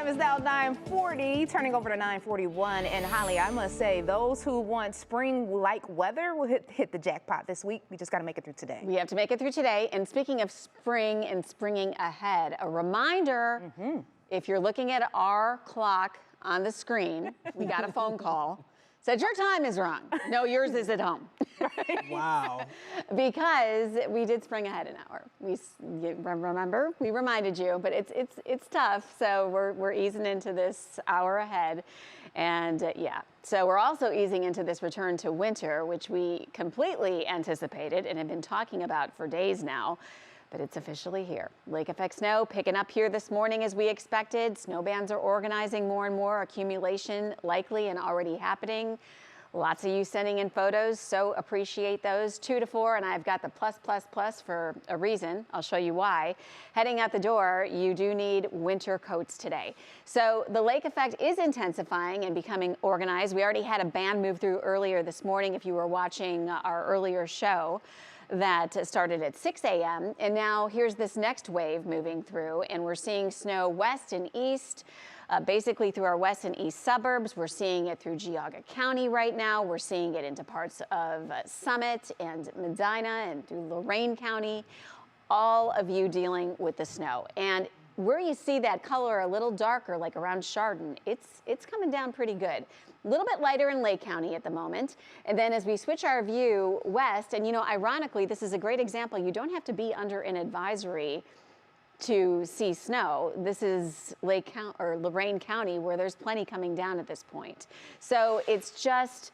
time is now 9:40, turning over to 9:41. And Holly, I must say, those who want spring-like weather will hit the jackpot this week. We just got to make it through today. We have to make it through today. And speaking of spring and springing ahead, a reminder, if you're looking at our clock on the screen, we got a phone call. Said your time is wrong. No, yours is at home. Wow. Because we did spring ahead an hour. Remember, we reminded you, but it's tough. So we're easing into this hour ahead, and yeah. So we're also easing into this return to winter, which we completely anticipated and have been talking about for days now. But it's officially here. Lake effect snow picking up here this morning as we expected. Snow bands are organizing more and more. Accumulation likely and already happening. Lots of you sending in photos, so appreciate those. 2 to 4, and I've got the plus for a reason. I'll show you why. Heading out the door, you do need winter coats today. So the lake effect is intensifying and becoming organized. We already had a band move through earlier this morning if you were watching our earlier show. That started at 6 a.m. and now here's this next wave moving through, and we're seeing snow west and east, basically through our west and east suburbs. We're seeing it through Geauga County right now. We're seeing it into parts of Summit and Medina and through Lorain County. All of you dealing with the snow. And where you see that color a little darker, like around Chardon, it's coming down pretty good. A little bit lighter in Lake County at the moment. And then as we switch our view west, and you know, ironically, this is a great example. You don't have to be under an advisory to see snow. This is Lorain County, where there's plenty coming down at this point. So it's just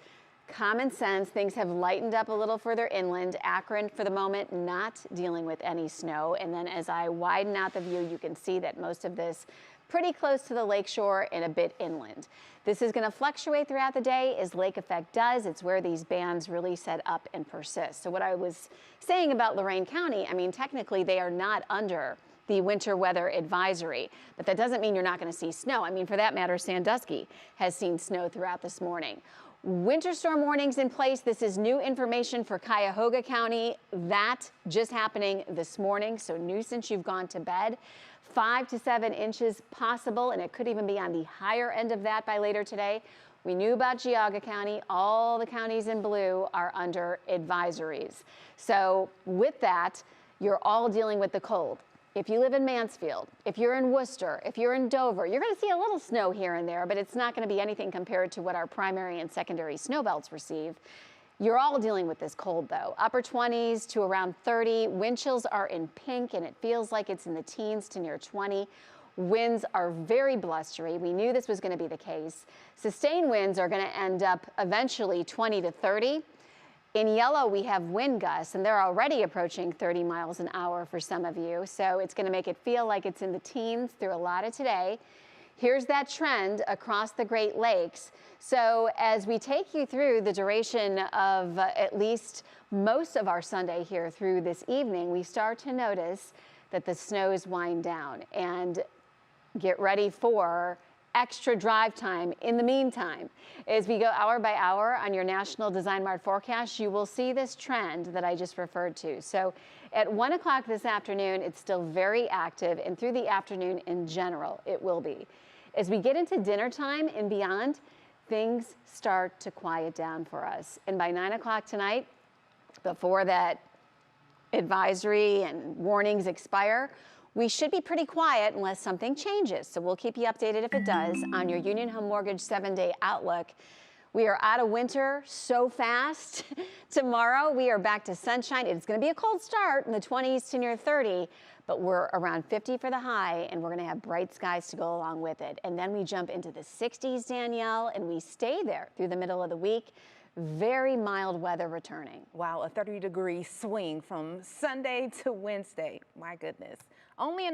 common sense. Things have lightened up a little further inland. Akron, for the moment, not dealing with any snow. And then as I widen out the view, you can see that most of this pretty close to the lakeshore and a bit inland. This is going to fluctuate throughout the day as lake effect does. It's where these bands really set up and persist. So what I was saying about Lorain County, I mean, technically they are not under the winter weather advisory, but that doesn't mean you're not going to see snow. I mean, for that matter, Sandusky has seen snow throughout this morning. Winter storm warnings in place. This is new information for Cuyahoga County. That just happening this morning, so new since you've gone to bed. 5 to 7 inches possible, and it could even be on the higher end of that by later today. We knew about Geauga County. All the counties in blue are under advisories. So with that, you're all dealing with the cold. If you live in Mansfield, if you're in Worcester, if you're in Dover, you're going to see a little snow here and there, but it's not going to be anything compared to what our primary and secondary snow belts receive. You're all dealing with this cold, though. Upper 20s to around 30. Wind chills are in pink, and it feels like it's in the teens to near 20. Winds are very blustery. We knew this was going to be the case. Sustained winds are going to end up eventually 20 to 30. In yellow, we have wind gusts, and they're already approaching 30 miles an hour for some of you. So it's going to make it feel like it's in the teens through a lot of today. Here's that trend across the Great Lakes. So as we take you through the duration of at least most of our Sunday here through this evening, we start to notice that the snows wind down, and get ready for extra drive time. In the meantime, as we go hour by hour on your National Design Mart forecast, you will see this trend that I just referred to. So at 1 o'clock this afternoon, it's still very active, and through the afternoon in general, it will be. As we get into dinner time and beyond, things start to quiet down for us. And by 9 o'clock tonight, before that advisory and warnings expire, we should be pretty quiet unless something changes. So we'll keep you updated if it does on your Union Home Mortgage 7-day outlook. We are out of winter so fast. Tomorrow we are back to sunshine. It's going to be a cold start in the 20s to near 30, but we're around 50 for the high, and we're going to have bright skies to go along with it. And then we jump into the 60s, Danielle, and we stay there through the middle of the week. Very mild weather returning. Wow, a 30-degree swing from Sunday to Wednesday. My goodness. Only in